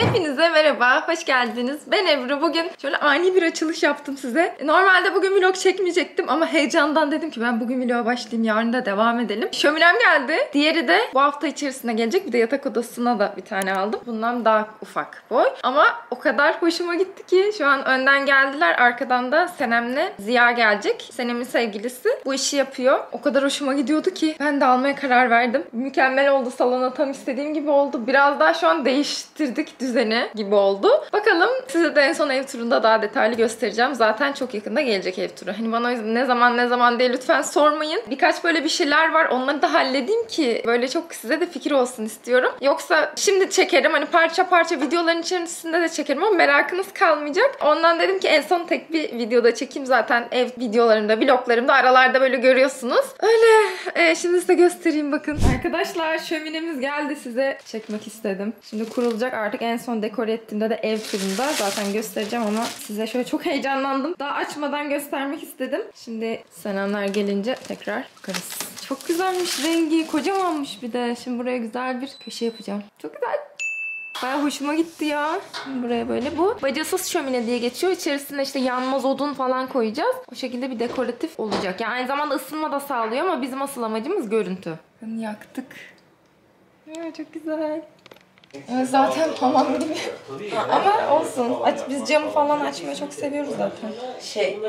Hepinize merhaba, hoş geldiniz. Ben Ebru. Bugün şöyle ani bir açılış yaptım size. Normalde bugün vlog çekmeyecektim ama heyecandan dedim ki ben bugün vloga başlayayım, yarın da devam edelim. Şöminem geldi. Diğeri de bu hafta içerisinde gelecek. Bir de yatak odasına da bir tane aldım. Bundan daha ufak boy. Ama o kadar hoşuma gitti ki şu an önden geldiler. Arkadan da Senem'le Ziya gelecek. Senem'in sevgilisi bu işi yapıyor. O kadar hoşuma gidiyordu ki ben de almaya karar verdim. Mükemmel oldu. Salona tam istediğim gibi oldu. Biraz daha şu an değiştirdik düzeni gibi oldu. Bakalım size de en son ev turunda daha detaylı göstereceğim. Zaten çok yakında gelecek ev turu. Hani bana o yüzden ne zaman diye lütfen sormayın. Birkaç böyle bir şeyler var. Onları da halledeyim ki böyle çok size de fikir olsun istiyorum. Yoksa şimdi çekerim. Hani parça parça videoların içerisinde de çekerim ama merakınız kalmayacak. Ondan dedim ki en son tek bir videoda çekeyim. Zaten ev videolarımda, vloglarımda aralarda böyle görüyorsunuz. Öyle. Şimdi size göstereyim bakın. Arkadaşlar şöminemiz geldi, size çekmek istedim. Şimdi kurulacak, artık en son dekore ettiğimde de ev turunda zaten göstereceğim ama size şöyle çok heyecanlandım. Daha açmadan göstermek istedim. Şimdi Senemler gelince tekrar bakarız. Çok güzelmiş rengi, kocamanmış bir de. Şimdi buraya güzel bir köşe yapacağım. Çok güzel. Bayağı hoşuma gitti ya. Şimdi buraya böyle, bu bacasız şömine diye geçiyor. İçerisine işte yanmaz odun falan koyacağız. O şekilde bir dekoratif olacak. Yani aynı zamanda ısınma da sağlıyor ama bizim asıl amacımız görüntü. Bakın yaktık. Çok güzel. Zaten hamam gibi. Ama olsun. Biz camı falan açmayı çok seviyoruz zaten.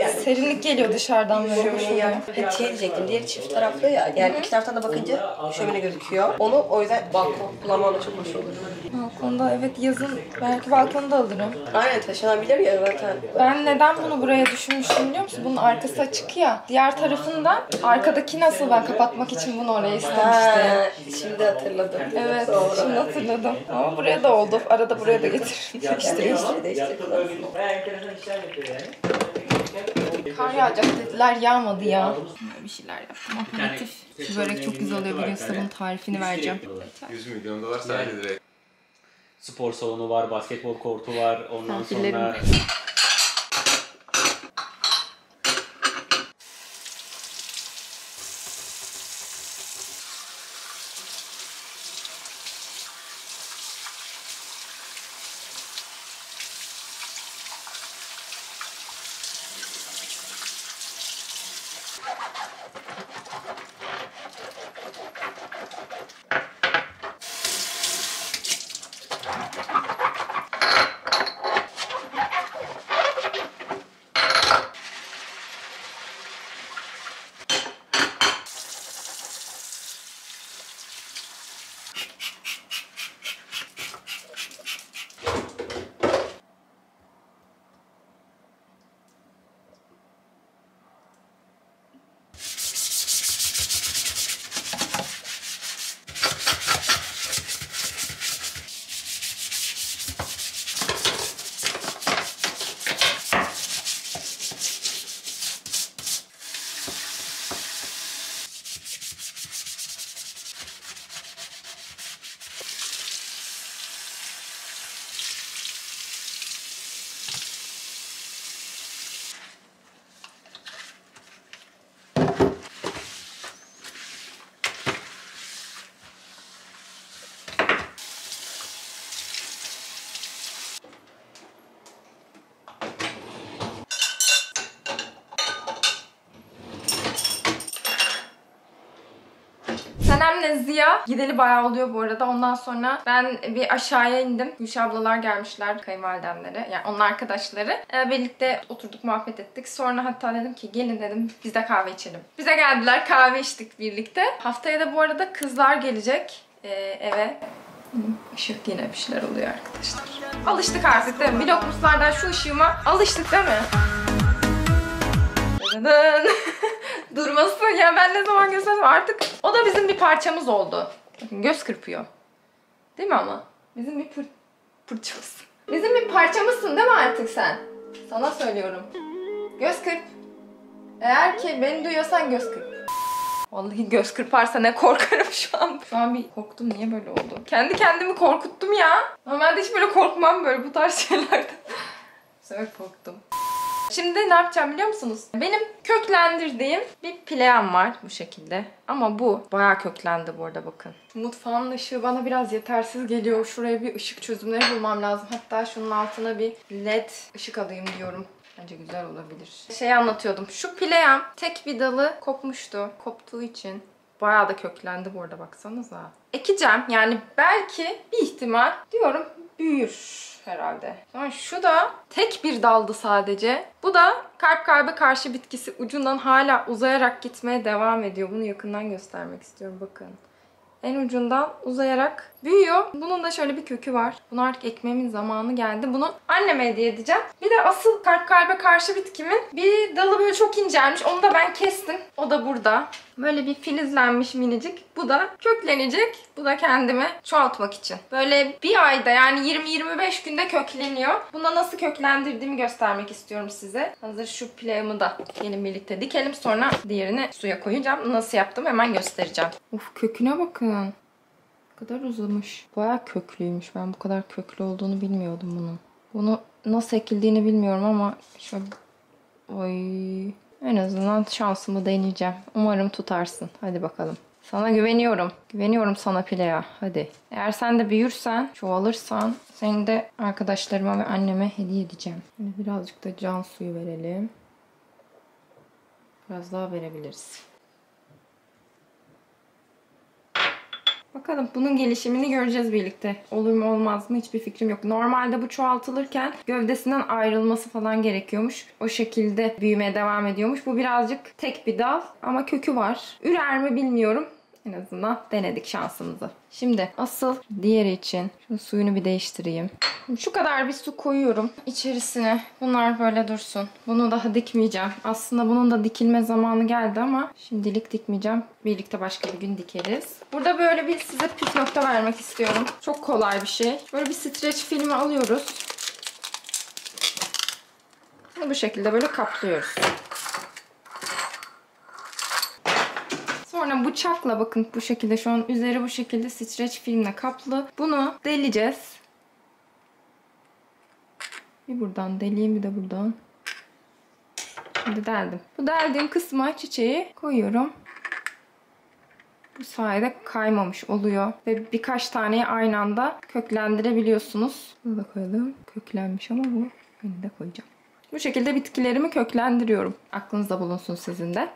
Yani Serinlik geliyor dışarıdan böyle. şey diyecektim, diğer çift taraflı ya, yani iki taraftan da bakınca şömine gözüküyor. Onu o yüzden balkon kullanmam çok hoş olur. Balkonda evet, yazın belki balkonda alırım. Aynen, taşınabilir ya zaten. Ben neden bunu buraya düşünmüştüm biliyor musun? Bunun arkası açık ya. Diğer tarafında arkadaki nasıl, ben kapatmak için bunu oraya istemiştim. Şimdi hatırladım. Evet, şimdi hatırladım. Ama buraya da oldu. Arada buraya da getiririm. Değiştir. Kar yağacak dediler, yağmadı ya. Bir şeyler yaptım. Aperatif. Şu börek çok güzel oluyor. Bugün size bunun tarifini vereceğim. 100 milyon dolar sadece direkt. Spor salonu var, basketbol kortu var. Ondan Tatillerimi. sonra Senem'le Ziya gideli bayağı oluyor bu arada. Ondan sonra ben bir aşağıya indim. Gülşah ablalar gelmişler, kayınvalidemleri. Yani onun arkadaşları. Birlikte oturduk, muhabbet ettik. Sonra hatta dedim ki gelin dedim, biz de kahve içelim. Bize geldiler, kahve içtik birlikte. Haftaya da bu arada kızlar gelecek eve. Işık yine bir şeyler oluyor arkadaşlar. Alıştık artık değil mi? Vlogmuslardan şu ışığıma alıştık değil mi? Durması ya, ben ne zaman göstersem artık o da bizim bir parçamız oldu. Bakın göz kırpıyor. Değil mi ama? Bizim bir fırçamız. Bizim bir parçamızsın değil mi artık sen? Sana söylüyorum. Göz kırp. Eğer ki beni duyuyorsan göz kırp. Vallahi göz kırparsa ne korkarım şu an. Şu an bir korktum, niye böyle oldu? Kendi kendimi korkuttum ya. Normalde hiç böyle korkmam böyle bu tarz şeylerden. Bu sefer korktum. Şimdi ne yapacağım biliyor musunuz? Benim köklendirdiğim bir pleğem var bu şekilde. Ama bu bayağı köklendi bu arada, bakın. Mutfağın ışığı bana biraz yetersiz geliyor. Şuraya bir ışık çözümleri bulmam lazım. Hatta şunun altına bir led ışık alayım diyorum. Bence güzel olabilir. Anlatıyordum. Şu pleğem tek bir dalı kopmuştu. Koptuğu için bayağı da köklendi bu arada, baksanıza. Ekeceğim yani, belki bir ihtimal diyorum büyür herhalde. Yani şu da tek bir daldı sadece. Bu da kalbe karşı bitkisi, ucundan hala uzayarak gitmeye devam ediyor. Bunu yakından göstermek istiyorum, bakın. En ucundan uzayarak büyüyor. Bunun da şöyle bir kökü var. Bunu artık ekmemin zamanı geldi. Bunu anneme hediye edeceğim. Bir de asıl kalbe karşı bitkimin bir dalı böyle çok incelmiş. Onu da ben kestim. O da burada. Böyle bir filizlenmiş minicik. Bu da köklenecek. Bu da kendime çoğaltmak için. Böyle bir ayda, yani 20-25 günde kökleniyor. Buna nasıl köklendirdiğimi göstermek istiyorum size. Hazır şu pleğimi da gelin birlikte dikelim. Sonra diğerini suya koyacağım. Nasıl yaptım hemen göstereceğim. Uf, köküne bakın. Ne kadar uzamış. Bayağı köklüymüş. Ben bu kadar köklü olduğunu bilmiyordum bunun. Bunu nasıl ekildiğini bilmiyorum ama şöyle... Oy. En azından şansımı deneyeceğim. Umarım tutarsın. Hadi bakalım. Sana güveniyorum. Güveniyorum sana Pilea. Hadi. Eğer sen de büyürsen, çoğalırsan seni de arkadaşlarıma ve anneme hediye edeceğim. Şimdi birazcık da can suyu verelim. Biraz daha verebiliriz. Bakalım, bunun gelişimini göreceğiz birlikte. Olur mu olmaz mı hiçbir fikrim yok. Normalde bu çoğaltılırken gövdesinden ayrılması falan gerekiyormuş. O şekilde büyümeye devam ediyormuş. Bu birazcık tek bir dal ama kökü var. Ürer mi bilmiyorum. En azından denedik şansımızı. Şimdi asıl diğeri için şu suyunu bir değiştireyim. Şu kadar bir su koyuyorum içerisine. Bunlar böyle dursun. Bunu daha dikmeyeceğim. Aslında bunun da dikilme zamanı geldi ama şimdilik dikmeyeceğim. Birlikte başka bir gün dikeriz. Burada böyle bir size püf nokta vermek istiyorum. Çok kolay bir şey. Böyle bir streç filmi alıyoruz. Bu şekilde böyle kaplıyoruz. Sonra bıçakla, bakın bu şekilde, şu an üzeri bu şekilde streç filmle kaplı. Bunu deleceğiz. Bir buradan deleyeyim, bir de buradan. Şimdi deldim. Bu deldiğim kısma çiçeği koyuyorum. Bu sayede kaymamış oluyor. Ve birkaç taneyi aynı anda köklendirebiliyorsunuz. Bunu da koyalım. Köklenmiş ama bu. Bunu da koyacağım. Bu şekilde bitkilerimi köklendiriyorum. Aklınızda bulunsun sizin de.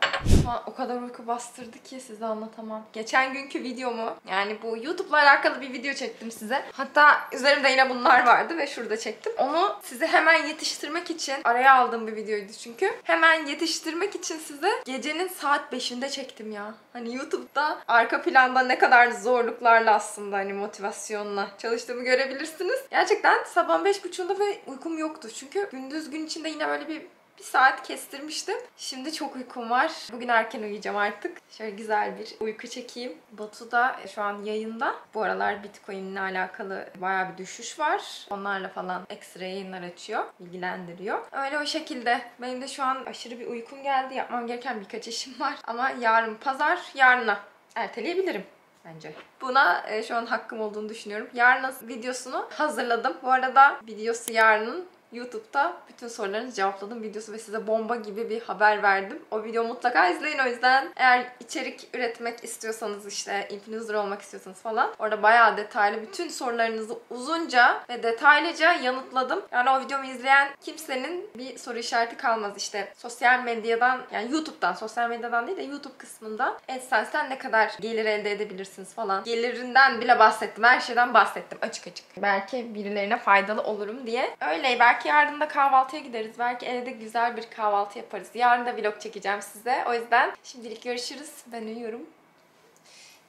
Şu an o kadar uyku bastırdı ki size anlatamam. Geçen günkü videomu, yani bu YouTube'la alakalı bir video çektim size. Hatta üzerimde yine bunlar vardı ve şurada çektim. Onu size hemen yetiştirmek için, araya aldığım bir videoydu çünkü. Hemen yetiştirmek için size gecenin saat 5'inde çektim ya. Hani YouTube'da arka planda ne kadar zorluklarla, aslında hani motivasyonla çalıştığımı görebilirsiniz. Gerçekten sabah 5.30'da ve uykum yoktu. Çünkü gündüz gün içinde yine böyle bir saat kestirmiştim. Şimdi çok uykum var. Bugün erken uyuyacağım artık. Şöyle güzel bir uyku çekeyim. Batu da şu an yayında. Bu aralar Bitcoin'le alakalı bayağı bir düşüş var. Onlarla falan ekstra yayınlar açıyor. Bilgilendiriyor. Öyle o şekilde. Benim de şu an aşırı bir uykum geldi. Yapmam gereken birkaç işim var. Ama yarın pazar, yarına erteleyebilirim bence. Buna şu an hakkım olduğunu düşünüyorum. Yarın videosunu hazırladım. Bu arada videosu yarının YouTube'da bütün sorularınızı cevapladım videosu ve size bomba gibi bir haber verdim. O videoyu mutlaka izleyin o yüzden. Eğer içerik üretmek istiyorsanız, işte influencer olmak istiyorsanız falan, orada bayağı detaylı bütün sorularınızı uzunca ve detaylıca yanıtladım. Yani o videomu izleyen kimsenin bir soru işareti kalmaz. İşte sosyal medyadan, yani YouTube'dan, sosyal medyadan değil de YouTube kısmında AdSense'den ne kadar gelir elde edebilirsiniz falan. Gelirinden bile bahsettim. Her şeyden bahsettim açık açık. Belki birilerine faydalı olurum diye. Öyle, belki yarın da kahvaltıya gideriz. Belki evde güzel bir kahvaltı yaparız. Yarın da vlog çekeceğim size. O yüzden şimdilik görüşürüz. Ben uyuyorum.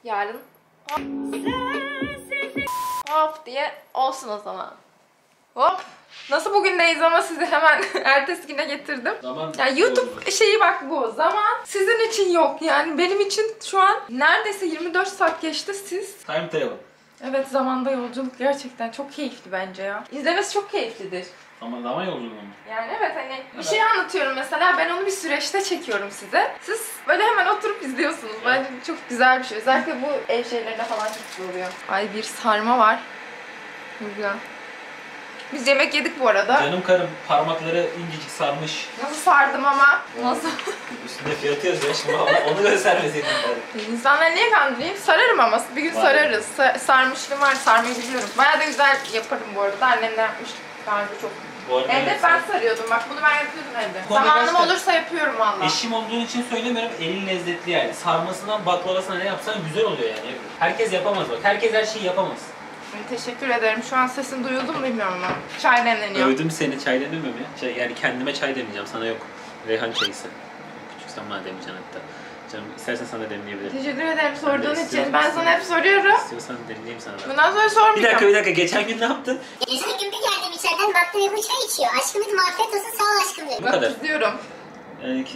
Yarın hop diye olsun o zaman. Hop. Nasıl bugündeyiz ama sizi hemen ertesi güne getirdim. Zaman yani YouTube şeyi bak bu. Zaman sizin için yok. Yani benim için şu an neredeyse 24 saat geçti. Siz... Time travel. Evet, zamanda yolculuk gerçekten çok keyifli bence ya. İzlemesi çok keyiflidir. Ama zaman yolculuğu mu? Yani evet, hani bir şey anlatıyorum mesela, ben onu bir süreçte çekiyorum size. Siz böyle hemen oturup izliyorsunuz. Bence çok güzel bir şey. Özellikle bu ev şeylerine falan çok güzel oluyor. Ay, bir sarma var. Burada. Biz yemek yedik bu arada. Canım karım parmakları incecik sarmış. Nasıl sardım ama? Nasıl? Üstünde fiyatı yazıyor. Şimdi onu göstermeseydin bari. İnsanları niye kandırayım? Sararım ama bir gün Var. sararız. Sarmışlığım var, sarmayı biliyorum. Bayağı da güzel yaparım bu arada. Annemle yapmıştık. Daha önce çok. Bu arada Evde evet, ben sarıyordum. Bak bunu ben yapıyordum evde. Bu arada Zamanım gerçekten- olursa yapıyorum valla. eşim olduğun için söylemiyorum, eli lezzetli yani. Sarmasından baklavasına ne yapsan güzel oluyor yani. Herkes yapamaz bak. Herkes her şeyi yapamaz. Teşekkür ederim. Şu an sesin duyuldu mu bilmiyorum ama. Çay demleniyor. Övdüm seni, çay dememiyorum ya. Yani kendime çay demeyeceğim, sana yok. Reyhan çayısı. Küçüksen bana demeyeceksin hatta. Canım istersen sana demleyebilirim. Teşekkür ederim sorduğun için. istiyorum. Ben sana hep soruyorum. İstiyorsan demleyeyim sana da. Bundan sonra sormayacağım. Bir dakika. Geçen gün ne yaptın? Geçen gün bir geldim içeriden baktım Ebru çay içiyor. Aşkım dedim afiyet olsun sağ ol aşkım dedim. Bu kadar. Kızıyorum.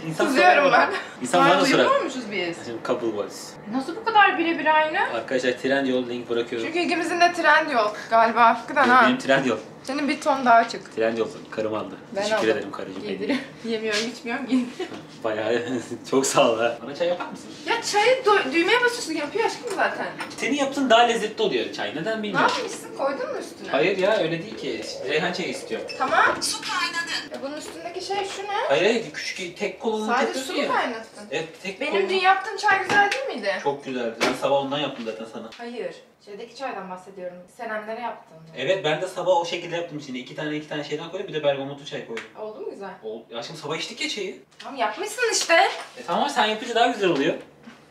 İnsan Kızıyorum sorar ben. bana. İnsan bana sorar. Uyumuyormuşuz biz. Şimdi couple boys. Nasıl bu kadar birebir aynı? Arkadaşlar Trendyol link bırakıyorum. Çünkü ikimizin de trend yok galiba. Hakikaten ha. Benim Trendyol. Senin bir ton daha açık. Trendyol karım aldı. Ben Teşekkür aldım. ederim karıcığım. Yediriyorum. Yemiyorum, içmiyorum, yediriyorum. Bayağı çok sağ ol ha. Bana çay yapar mısın? Ya çayı düğmeye basıyorsun, yapıyor aşkım zaten. Senin yaptığın daha lezzetli oluyor çay. Neden Ne bilmiyorum. yapmışsın? Koydun mu üstüne? Hayır ya öyle değil ki. Reyhan çayı istiyor. Tamam. Su kaynadı. Bunun üstündeki şey şu ne? Hayır küçük tek kolunu Sadece takıyorsun su mu ya. kaynattın? Evet tek Benim kolunu. dün yaptığım çay güzel değil miydi? Çok güzeldi. Ben sabah ondan yaptım zaten sana. Hayır. Şeydeki çaydan bahsediyorum. Senemlere yaptım. Evet ben de sabah o şekilde yaptım şimdi. İki tane şeyden koydum bir de bergamotlu çay koydum. Oldu mu güzel? Aşkım sabah içtik ya çayı. Tamam yapmışsın işte. Tamam sen yapınca daha güzel oluyor.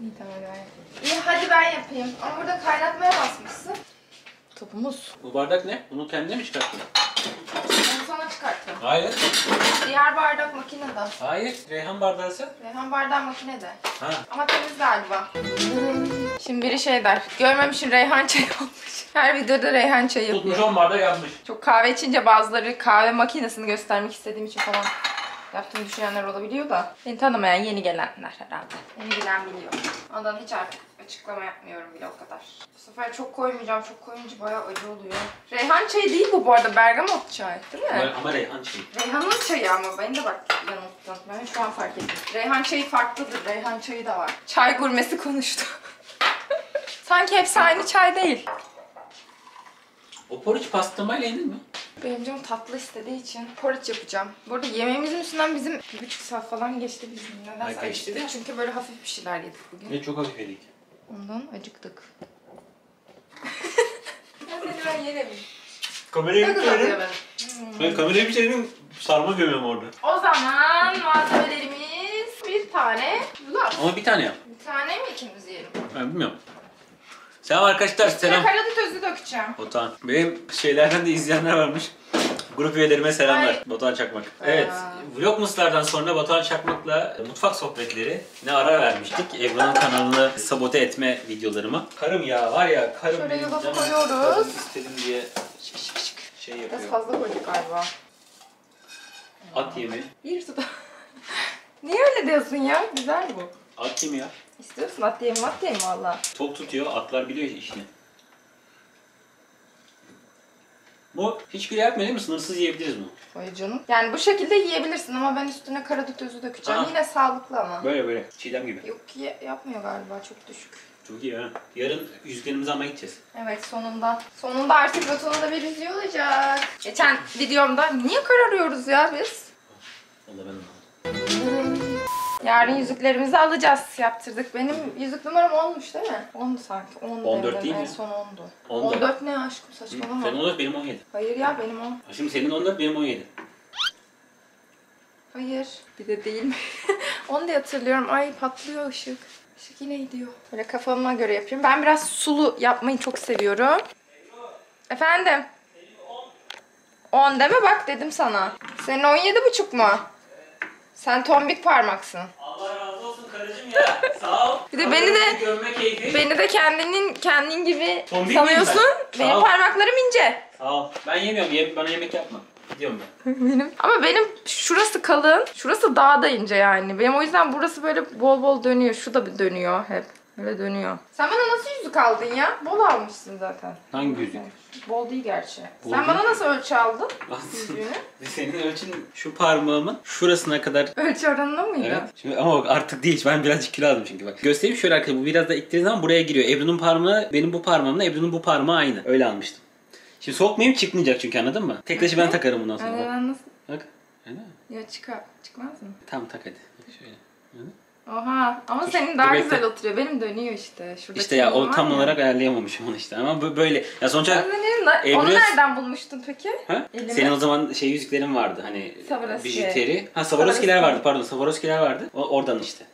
İyi tamam ben yapayım. İyi hadi ben yapayım. Ama burada kaynatmaya basmışsın. Topumuz. Bu bardak ne? Bunu kendine mi çıkarttın? Onu sana çıkarttım. Hayır. Diğer bardak makinede. Hayır. Reyhan bardağısı. Reyhan bardağı makinede. Ha. Ama temiz galiba. Şimdi biri şey der. Görmemişsin Reyhan çayı olmuş. Her videoda Reyhan çayı Tutmuş yapıyor. 10 bardak yapmış. Çok kahve içince bazıları kahve makinesini göstermek istediğim için falan yaptığımı düşünenler olabiliyor da. Beni tanımayan yeni gelenler herhalde. Yeni gelen biliyor. Ondan hiç artık açıklama yapmıyorum bile o kadar. Bu sefer çok koymayacağım. Çok koyunca bayağı acı oluyor. Reyhan çayı değil bu arada. Bergamot çay değil mi? Ama Reyhan çayı. Reyhan'ın çayı ama beni de bak yanılttın. Ben şu an fark ettim. Reyhan çayı farklıdır. Reyhan çayı da var. Çay gurmesi konuştu. Sanki hepsi aynı çay değil. O porridge pastırmayla yenir mi? Benim canım tatlı istediği için porridge yapacağım. Bu arada yemeğimizin üstünden bizim 1,5 saat falan geçti bizim. Nedense Ay, geçti acıktık. de. Çünkü böyle hafif bir şeyler yedik bugün. Ne çok hafif yedik. Ondan acıktık. Ben yerim. Kamerayı Ne bir güzel çevirin. ben. Ben kamerayı bir çevirin. Sarma gömüyorum orada. O zaman malzemelerimiz bir tane yulaf. Ama bir tane yap. Bir tane mi ikimiz yiyelim? Ben bilmiyorum. Selam arkadaşlar, selam. Karadut özü dökeceğim. Batuhan. Benim şeylerden de izleyenler varmış. Grup üyelerime selamlar. Ay. Batuhan Çakmak. Evet, Vlogmas'lardan sonra Batuhan Çakmak'la mutfak sohbetleri ne ara vermiştik. Ebru'nun kanalını sabote etme videolarımı. Karım ya, var ya karım. Şöyle benim yulafı canım koyuyoruz. karım istedim diye şey Biraz yapıyor. fazla koyduk galiba. At yemi. Bir su da. Niye öyle diyorsun ya? Güzel bu. At yemi ya. İstiyorsun at diyeyim valla. Tok tutuyor, atlar biliyor işini. Bu hiçbir yapmıyor değil mi? Sınırsız yiyebiliriz bunu. Vay canım. Yani bu şekilde yiyebilirsin ama ben üstüne karadut özü dökeceğim. Aha. Yine sağlıklı ama. Böyle çiğdem gibi. Yok ki yapmıyor galiba çok düşük. Çok iyi ha. Yarın yüzüklerimizi almaya gideceğiz. Evet sonunda. Sonunda artık Batuhan'da bir yüzüğü olacak. Geçen videomda niye kararıyoruz ya biz? Vallahi ben anlamadım. Yarın yüzüklerimizi alacağız. Yaptırdık. Benim yüzük numaram 10'muş değil mi? 10'du sanki. 10'du 14 evden. değil mi? En son 10'du. 14. 14 ne aşkım saçmalama. Senin 14 benim 17. Hayır ya benim 10. Şimdi senin 14 benim 17. Hayır. Bir de değil mi? Onu da hatırlıyorum. Ay patlıyor ışık. Işık yine gidiyor. Böyle kafama göre yapıyorum. Ben biraz sulu yapmayı çok seviyorum. Efendim? 10 deme bak dedim sana. Senin 17,5 mu? Sen tombik parmaksın. Allah razı olsun karıcığım ya. Sağ ol. Bir de beni de görme keyfi. beni de kendin gibi Tombik sanıyorsun. miyim ben? Sağ Benim ol. parmaklarım ince. Sağ ol. Ben yemiyorum. Bana yemek yapma. Gidiyorum ben. Benim. Ama benim şurası kalın. Şurası daha da ince yani. Benim o yüzden burası böyle bol bol dönüyor. Şu da bir dönüyor hep. Böyle dönüyor. Sen bana nasıl yüzük aldın ya? Bol almışsın zaten. Hangi yüzük? Bol değil gerçi. Bol Sen değil. bana nasıl ölçü aldın yüzüğünü? Senin ölçün şu parmağımın şurasına kadar. Ölçü oranında mıydı? Evet. Şimdi ama bak artık değil. Ben birazcık kilo aldım çünkü bak. Göstereyim şöyle arkadaşlar. Bu biraz da ittiğiniz zaman buraya giriyor. Ebru'nun parmağı benim bu parmağımla Ebru'nun bu parmağı aynı. Öyle almıştım. Şimdi sokmayayım çıkmayacak çünkü anladın mı? Tek taşı ben takarım bundan sonra. Ben nasıl? Bak. Öyle mi? Ya çıkmaz mı? Tamam tak hadi. Bak şöyle. Oha ama Dur, senin daha dur, güzel bekle. oturuyor. Benim dönüyor işte. Şurada İşte ya o çizim var tam ya. olarak ayarlayamamışım onu işte ama böyle. Ya sonuç olarak Onu Ebru- nereden bulmuştun peki? Ha? Elime. Senin o zaman şey yüzüklerin vardı hani Swarovski. bijuteri. Ha Swarovski'ler vardı pardon Swarovski'ler vardı. Oradan işte.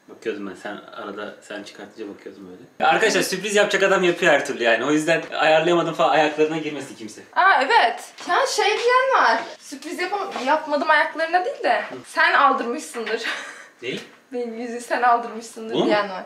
Bakıyordum ben sen arada sen çıkartınca bakıyordum öyle. Ya arkadaşlar sürpriz yapacak adam yapıyor her türlü yani. O yüzden ayarlayamadım falan ayaklarına girmesin kimse. Aa evet. Ya şey diyen var. Sürpriz yapmadım ayaklarına değil de. Sen aldırmışsındır. Değil? Benim yüzüğü sen aldırmışsındır Oğlum. diyen var.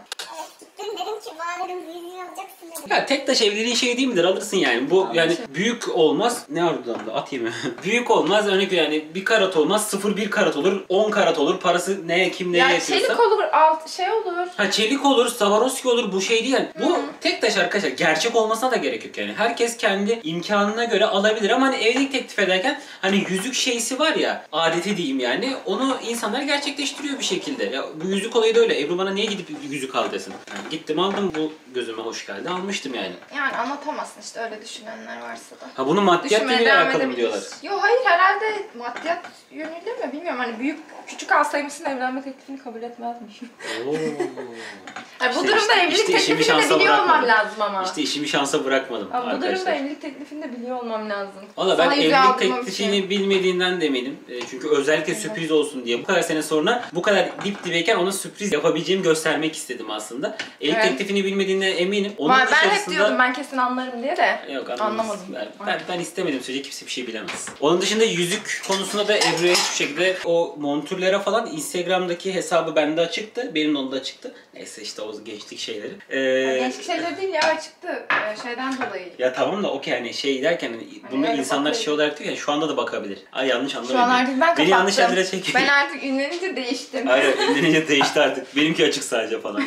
Gittim dedim ki bana dedim yüzüğü alacaksın dedim. Ya tek taş evliliğin şey değil midir? Alırsın yani. Bu yani şey. büyük olmaz. Ne var dudağımda? At yemi. Büyük olmaz. Örnek yani 1 karat olmaz. 0,1 karat olur. 10 karat olur. Parası neye kim neye Ya yetiyorsa. çelik olur, alt şey olur. Ha çelik olur, Swarovski olur bu şey değil yani. Bu tek taş arkadaşlar gerçek olmasına da gerek yok yani. Herkes kendi imkanına göre alabilir ama hani evlilik teklif ederken hani yüzük şeysi var ya adeti diyeyim yani onu insanlar gerçekleştiriyor bir şekilde. Ya bu yüzük olayı da öyle. Ebru bana niye gidip yüzük al desin. Yani gittim aldım bu gözüme hoş geldi almıştım yani. Yani anlatamazsın işte öyle düşünenler varsa da. Ha bunun maddiyat Düşünmeye yönüyle devam alakalı mı edebiliriz. diyorlar? Yo hayır herhalde maddiyat yönüyle mi bilmiyorum hani büyük küçük alsaymışsın evlenme teklifini kabul etmezmiş. Oo. Yani bu İşte- durumda işte- evlilik işte işimi teklifini de şansa biliyor olmam bırakmadım. lazım ama. İşte işimi şansa bırakmadım Ama bu durumda arkadaşlar. evlilik teklifini de biliyor olmam lazım. Valla ben Sana yüzüğü evlilik aldırmam teklifini için. bilmediğinden de eminim. Çünkü özellikle sürpriz olsun diye bu kadar sene sonra bu kadar dip dibeyken ona sürpriz yapabileceğimi göstermek istedim aslında. Evlilik Evet. teklifini bilmediğine eminim. Onun Ben hep dışarısında- diyordum ben kesin anlarım diye de. Yok Anlamadım. Ben istemedim sürece kimse bir şey bilemez. Onun dışında yüzük konusunda da Ebru'ya hiçbir şekilde o montürlere falan Instagram'daki hesabı bende açıktı. Benim de onda açıktı. Neyse işte o gençlik şeyleri. Gençlik şeyler değil ya çıktı şeyden dolayı. Ya tamam da okey hani şey derken hani bunu öyle insanlar bakıyorum. şey olarak diyor ya şu anda da bakabilir. Ay yanlış anlamayın. Şu an artık ben kapattım. Beni yanlış yerlere çekiyor. Ben artık ünlenince değiştim. Aynen ünlenince değişti artık. Benimki açık sadece falan.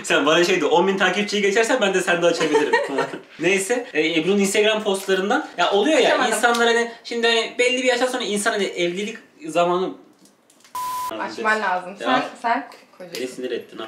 Sen bana şeydi 10.000 takipçiyi geçersen ben de sende açabilirim. Neyse Ebru'nun Instagram postlarından ya oluyor ya Açamadım. insanlar hani şimdi hani belli bir yaştan sonra insan hani evlilik zamanı Açman lazım. Ya. Sen beni kocasın. sinir ettin ha.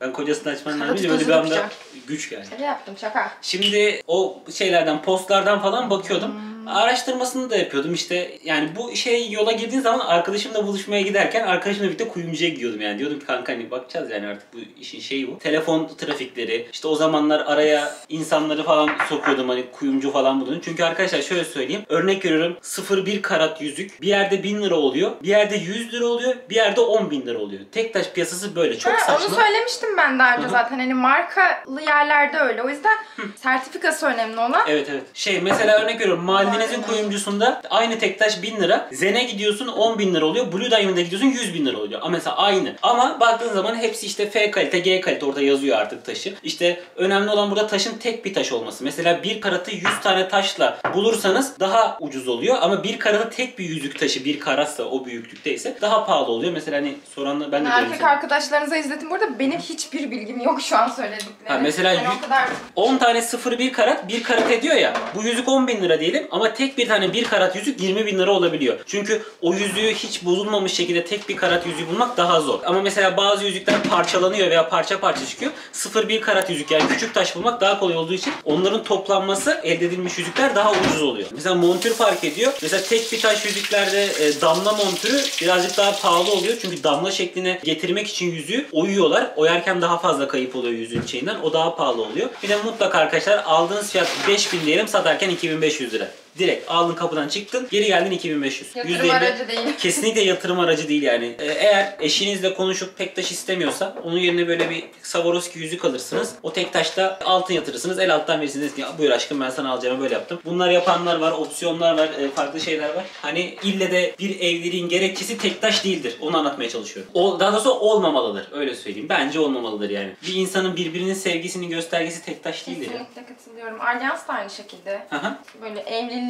Ben kocasını açman Şaka lazım. Böyle bir tutuyorsun anda yapacağım. güç geldi. Şaka yaptım şaka. Şimdi o şeylerden, postlardan falan bakıyordum. Araştırmasını da yapıyordum işte. Yani bu şey yola girdiğin zaman arkadaşımla buluşmaya giderken arkadaşımla birlikte kuyumcuya gidiyordum yani. Diyordum ki kanka hani bakacağız yani artık bu işin şeyi bu. Telefon trafikleri, işte o zamanlar araya insanları falan sokuyordum hani kuyumcu falan bulun. Çünkü arkadaşlar şöyle söyleyeyim. Örnek veriyorum 0,1 karat yüzük bir yerde 1000 lira oluyor. Bir yerde 100 lira oluyor. Bir yerde 10.000 lira oluyor. Tek taş piyasası böyle. Çok saçma. Onu söylemiştim ben daha önce Hı hı. zaten hani markalı yerlerde öyle. O yüzden sertifikası önemli olan. Evet. Şey mesela örnek veriyorum mahallenizin kuyumcusunda aynı tek taş 1000 lira. Zen'e gidiyorsun 10.000 lira oluyor. Blue Diamond'a gidiyorsun 100.000 lira oluyor. Ama mesela aynı. Ama baktığın zaman hepsi işte F kalite, G kalite orada yazıyor artık taşı. İşte önemli olan burada taşın tek bir taş olması. Mesela 1 karatı 100 tane taşla bulursanız daha ucuz oluyor. Ama 1 karatı tek bir yüzük taşı 1 karatsa o büyüklükteyse daha pahalı oluyor. Mesela hani soranlar ben de Erkek görüyorum. arkadaşlarınıza izletin. Burada benim hiçbir bilgim yok şu an söylediklerim. Ha, mesela Yani o kadar 10 tane 0,1 karat 1 karat ediyor ya. Bu yüzük 10.000 lira diyelim ama tek bir tane 1 karat yüzük 20.000 lira olabiliyor. Çünkü o yüzüğü hiç bozulmamış şekilde tek bir karat yüzüğü bulmak daha zor. Ama mesela bazı yüzükler parçalanıyor veya parça parça çıkıyor. 0,1 karat yüzük yani küçük taş bulmak daha kolay olduğu için onların toplanması elde edilmiş yüzükler daha ucuz oluyor. Mesela montür fark ediyor. Mesela tek bir taş yüzüklerde damla montürü birazcık daha pahalı oluyor. Çünkü damla şekline getirmek için yüzüğü oyuyorlar. Oyarken daha fazla kayıp oluyor yüzüğün içinden. O daha pahalı oluyor. Bir de mutlaka arkadaşlar aldığınız fiyat 5.000 diyelim satarken 2.500 lira. Direkt aldın kapıdan çıktın geri geldin 2.500. yatırım %50 aracı değil. Kesinlikle yatırım aracı değil yani. Eğer eşinizle konuşup tek taş istemiyorsa onun yerine böyle bir Swarovski yüzük alırsınız. O tek taşta altın yatırırsınız. El alttan verirsiniz ki buyur aşkım ben sana alacağımı böyle yaptım. Bunları yapanlar var, opsiyonlar var, farklı şeyler var. Hani ille de bir evliliğin gerekçesi tek taş değildir. Onu anlatmaya çalışıyorum. Daha doğrusu olmamalıdır. Öyle söyleyeyim. Bence olmamalıdır yani. Bir insanın birbirinin sevgisinin göstergesi tek taş değildir. Yani. Kesinlikle katılıyorum. Alyans da aynı şekilde. Aha. Böyle evliliğin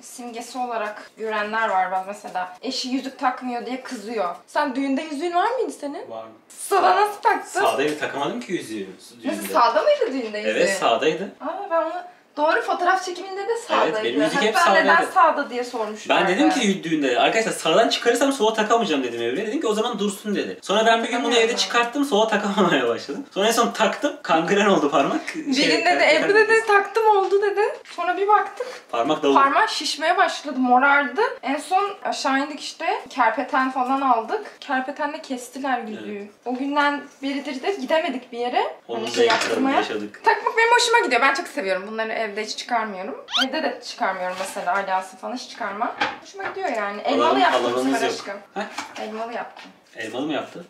simgesi olarak görenler var ben mesela. Eşi yüzük takmıyor diye kızıyor. Sen düğünde yüzüğün var mıydı senin? Var mı? Sana nasıl taktın? Sağdaydı takamadım ki yüzüğü. Nasıl sağda mıydı düğünde yüzüğü? Evet sağdaydı. Aa ben onu Doğru, fotoğraf çekiminde de sağdaydı. Evet, benim yüzük hep Hatta neden sağdaydı. sağda diye sormuşlar. Ben dedim ki düğünde arkadaşlar sağdan çıkarırsam sola takamayacağım dedim Evre'ye. Dedim ki o zaman dursun dedi. Sonra ben bir gün bunu evde çıkarttım, sola takamamaya başladım. Sonra en son taktım, kangren oldu parmak. Birinde de Ebru dedi taktım oldu dedi. Sonra bir baktık Parmak davul. parmak şişmeye başladı, morardı. En son aşağı indik işte, kerpeten falan aldık. Kerpetenle kestiler yüzüğü. Evet. O günden beridir de gidemedik bir yere. Onun Hani zevklerini yaşadık. Takmak benim hoşuma gidiyor. Ben çok seviyorum. Bunları evde hiç çıkarmıyorum. Evde de çıkarmıyorum mesela, alyası falan hiç çıkarmam. Hoşuma gidiyor yani. Elmalı yaptım bu Alanımız sefer yok. aşkım. Heh, Elmalı yaptım. elmalı mı yaptın?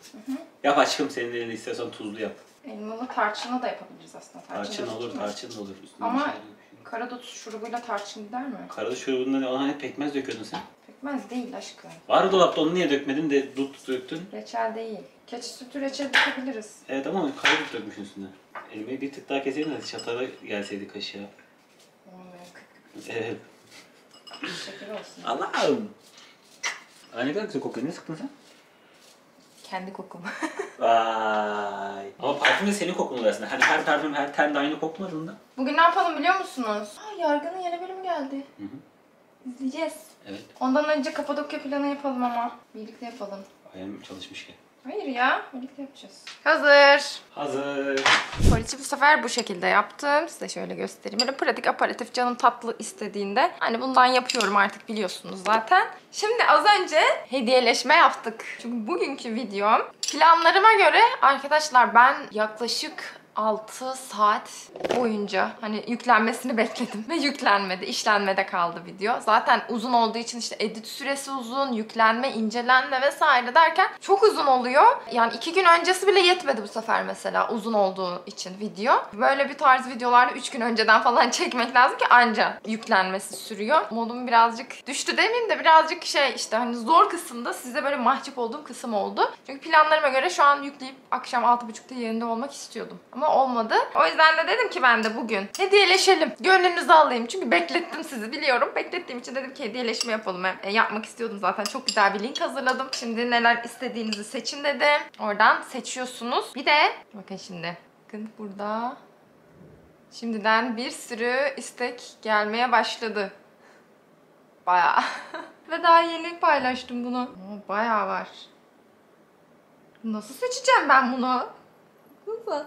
Yap aşkım, senin elini istiyorsan tuzlu yap. Elmalı tarçınlı da yapabiliriz aslında. Tarçın da olur, tutmaz. tarçın da olur. Üstüne Ama bir şey yok. karadut şurubuyla tarçın gider mi? Karada şurubunda ona hep pekmez döküyordun sen. Pekmez değil aşkım. Var dolapta, onu niye dökmedin de dut döktün? Reçel değil. Keçi sütü reçel dökebiliriz. Evet ama karadut dökmüşsün üstüne. Elmayı bir tık daha keseydin de çatala gelseydi kaşığa. Evet. Şeker olsun. Allah'ım. Ay ne kadar güzel kokuyor. Ne sıktın sen? Kendi kokum. Vay. Ama parfüm de senin kokun oluyor aslında. Hani her parfüm, her ten de aynı kokmadığında. Bugün ne yapalım biliyor musunuz? Yargı'nın yeni bölümü geldi. Hı hı. İzleyeceğiz. Evet. Ondan önce Kapadokya planı yapalım ama. Birlikte yapalım. Ayağım çalışmışken. Hayır ya, birlikte yapacağız. Hazır. Hazır. Poliçi bu sefer bu şekilde yaptım. Size şöyle göstereyim. Böyle pratik, aparatif, canım tatlı istediğinde. Hani bundan yapıyorum artık, biliyorsunuz zaten. Şimdi az önce hediyeleşme yaptık. Çünkü bugünkü videom planlarıma göre arkadaşlar ben yaklaşık 6 saat boyunca hani yüklenmesini bekledim ve yüklenmedi. İşlenmede kaldı video. Zaten uzun olduğu için işte edit süresi uzun, yüklenme, incelenme vesaire derken çok uzun oluyor. Yani 2 gün öncesi bile yetmedi bu sefer mesela uzun olduğu için video. Böyle bir tarz videolarda 3 gün önceden falan çekmek lazım ki anca yüklenmesi sürüyor. Modum birazcık düştü demeyeyim de birazcık işte hani zor kısımda size böyle mahcup olduğum kısım oldu. Çünkü planlarıma göre şu an yükleyip akşam 6.30'da yerinde olmak istiyordum. Ama olmadı. O yüzden de dedim ki ben de bugün hediyeleşelim. Gönlünüzü alayım. Çünkü beklettim sizi, biliyorum. Beklettiğim için dedim ki hediyeleşme yapalım. Yapmak istiyordum zaten. Çok güzel bir link hazırladım. Şimdi neler istediğinizi seçin dedim. Oradan seçiyorsunuz. Bir de bakın şimdi. Bakın burada şimdiden bir sürü istek gelmeye başladı. Bayağı. Ve daha yeni paylaştım bunu. Bayağı var. Nasıl seçeceğim ben bunu? Nasıl?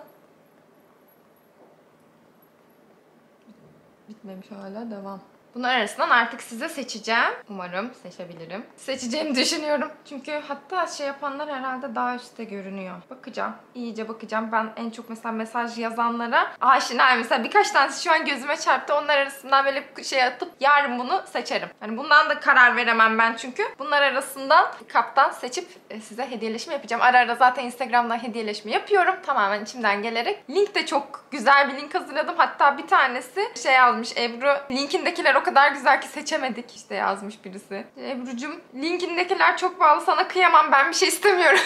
Bitmemiş hala, devam. Bunlar arasından artık size seçeceğim. Umarım seçebilirim. Seçeceğimi düşünüyorum. Çünkü hatta şey yapanlar herhalde daha üstte görünüyor. Bakacağım. İyice bakacağım. Ben en çok mesela mesaj yazanlara aşinayım. Mesela birkaç tanesi şu an gözüme çarptı. Onlar arasından böyle şey atıp yarın bunu seçerim. Hani bundan da karar veremem ben çünkü. Bunlar arasından kaptan seçip size hediyeleşme yapacağım. Ara ara zaten Instagram'dan hediyeleşme yapıyorum. Tamamen içimden gelerek. Link de çok güzel bir link hazırladım. Hatta bir tanesi şey yazmış Ebru. Linkindekiler o kadar güzel ki seçemedik. İşte yazmış birisi. Ebru'cum linkindekiler çok pahalı, sana kıyamam, ben bir şey istemiyorum.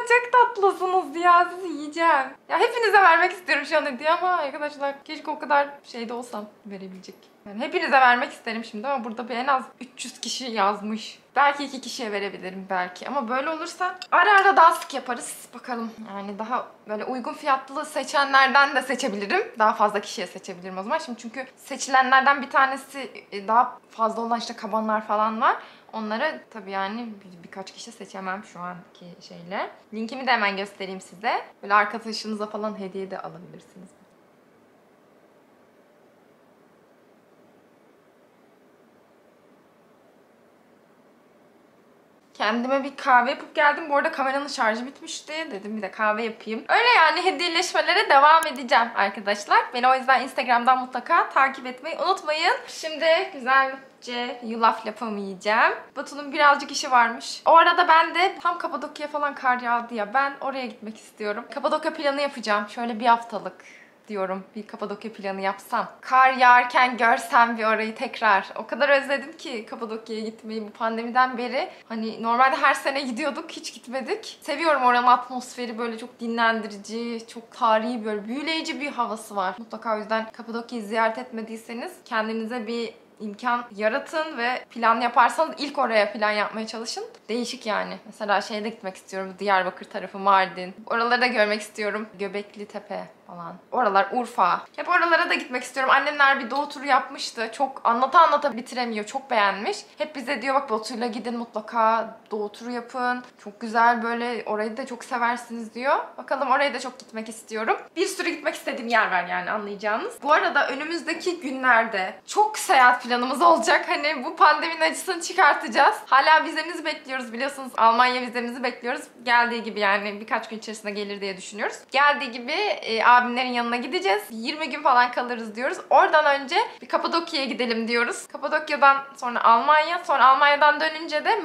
Çok tatlısınız ya, sizi yiyeceğim. Ya hepinize vermek istiyorum şu an hediye ama arkadaşlar keşke o kadar şeyde olsam verebilecek. Yani hepinize vermek isterim şimdi ama burada bir en az 300 kişi yazmış. Belki 2 kişiye verebilirim belki ama böyle olursa ara ara daha sık yaparız. Bakalım yani daha böyle uygun fiyatlı seçenlerden de seçebilirim. Daha fazla kişiye seçebilirim o zaman. Şimdi çünkü seçilenlerden bir tanesi daha fazla olan işte kabanlar falan var. Onlara tabii yani birkaç kişi seçemem şu anki şeyle. Linkimi de hemen göstereyim size. Böyle arkadaşınıza falan hediye de alabilirsiniz. Kendime bir kahve yapıp geldim. Bu arada kameranın şarjı bitmişti. Dedim bir de kahve yapayım. Öyle yani hediyeleşmelere devam edeceğim arkadaşlar. Beni o yüzden Instagram'dan mutlaka takip etmeyi unutmayın. Şimdi güzelce yulaf lapamı yiyeceğim. Batu'nun birazcık işi varmış. O arada ben de tam Kapadokya'ya falan kar yağdı ya. Ben oraya gitmek istiyorum. Kapadokya planı yapacağım. Şöyle bir haftalık diyorum, bir Kapadokya planı yapsam. Kar yağarken görsem bir orayı tekrar. O kadar özledim ki Kapadokya'ya gitmeyi bu pandemiden beri. Hani normalde her sene gidiyorduk, hiç gitmedik. Seviyorum oranın atmosferi, böyle çok dinlendirici, çok tarihi, böyle büyüleyici bir havası var. Mutlaka o yüzden Kapadokya'yı ziyaret etmediyseniz kendinize bir imkan yaratın ve plan yaparsanız ilk oraya plan yapmaya çalışın. Değişik yani. Mesela şeye de gitmek istiyorum, Diyarbakır tarafı, Mardin. Oraları da görmek istiyorum. Göbekli Tepe. falan. Oralar Urfa. Hep oralara da gitmek istiyorum. Annemler bir doğu turu yapmıştı. Çok anlata bitiremiyor. Çok beğenmiş. Hep bize diyor bak Batu'yla gidin mutlaka doğu turu yapın. Çok güzel böyle orayı da çok seversiniz diyor. Bakalım oraya da çok gitmek istiyorum. Bir sürü gitmek istediğim yer var yani anlayacağınız. Bu arada önümüzdeki günlerde çok seyahat planımız olacak. Hani bu pandeminin acısını çıkartacağız. Hala vizemizi bekliyoruz biliyorsunuz. Almanya vizemizi bekliyoruz. Geldiği gibi yani birkaç gün içerisinde gelir diye düşünüyoruz. Geldiği gibi abimlerin yanına gideceğiz. 20 gün falan kalırız diyoruz. Oradan önce bir Kapadokya'ya gidelim diyoruz. Kapadokya'dan sonra Almanya. Sonra Almanya'dan dönünce de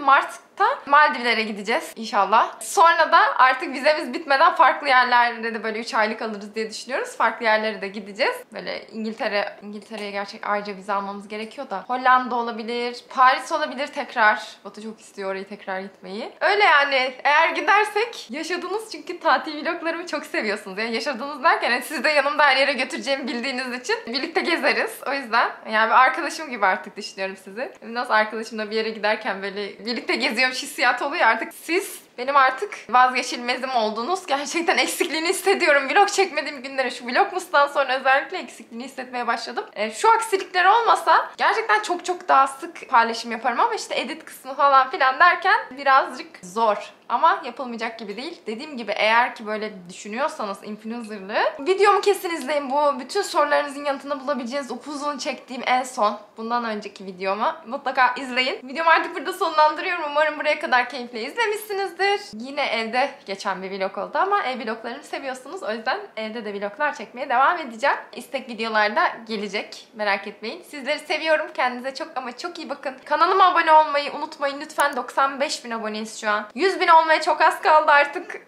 Maldivlere gideceğiz inşallah. Sonra da artık vizemiz bitmeden farklı yerlerde de böyle 3 aylık alırız diye düşünüyoruz. Farklı yerlere de gideceğiz. Böyle İngiltere'ye gerçek ayrıca vize almamız gerekiyor da. Hollanda olabilir, Paris olabilir tekrar. Batu çok istiyor orayı tekrar gitmeyi. Öyle yani eğer gidersek yaşadığınız çünkü tatil vloglarımı çok seviyorsunuz. Yani yaşadığınız derken yani sizi de yanımda her yere götüreceğimi bildiğiniz için birlikte gezeriz. O yüzden yani bir arkadaşım gibi artık düşünüyorum sizi. Nasıl arkadaşımla bir yere giderken böyle birlikte geziyorum hissiyat oluyor artık siz benim artık vazgeçilmezim oldunuz. Gerçekten eksikliğini hissediyorum. Vlog çekmediğim günlere şu Vlogmas'tan sonra özellikle eksikliğini hissetmeye başladım. Şu aksilikler olmasa gerçekten çok daha sık paylaşım yaparım ama işte edit kısmı falan filan derken birazcık zor. Ama yapılmayacak gibi değil. Dediğim gibi eğer ki böyle düşünüyorsanız influencerlığı videomu kesin izleyin. Bu bütün sorularınızın yanıtını bulabileceğiniz upuzun çektiğim en son bundan önceki videomu mutlaka izleyin. Videomu artık burada sonlandırıyorum. Umarım buraya kadar keyifle izlemişsinizdir. Yine evde geçen bir vlog oldu ama ev vloglarını seviyorsunuz. O yüzden evde de vloglar çekmeye devam edeceğim. İstek videolarda gelecek. Merak etmeyin. Sizleri seviyorum. Kendinize çok ama çok iyi bakın. Kanalıma abone olmayı unutmayın lütfen. 95.000 aboneyiz şu an. 100.000 olmaya çok az kaldı artık.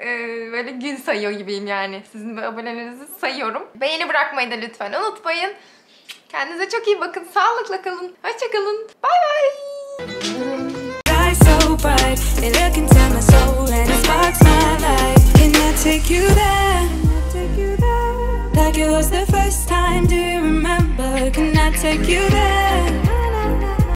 Böyle gün sayıyor gibiyim yani. Sizin abonelerinizi sayıyorum. Beğeni bırakmayı da lütfen unutmayın. Kendinize çok iyi bakın. Sağlıkla kalın. Hoşça kalın. Bay bay. So bright, it look into my soul and it sparks my life. Can I take you there? Like it was the first time, do you remember? Can I take you there?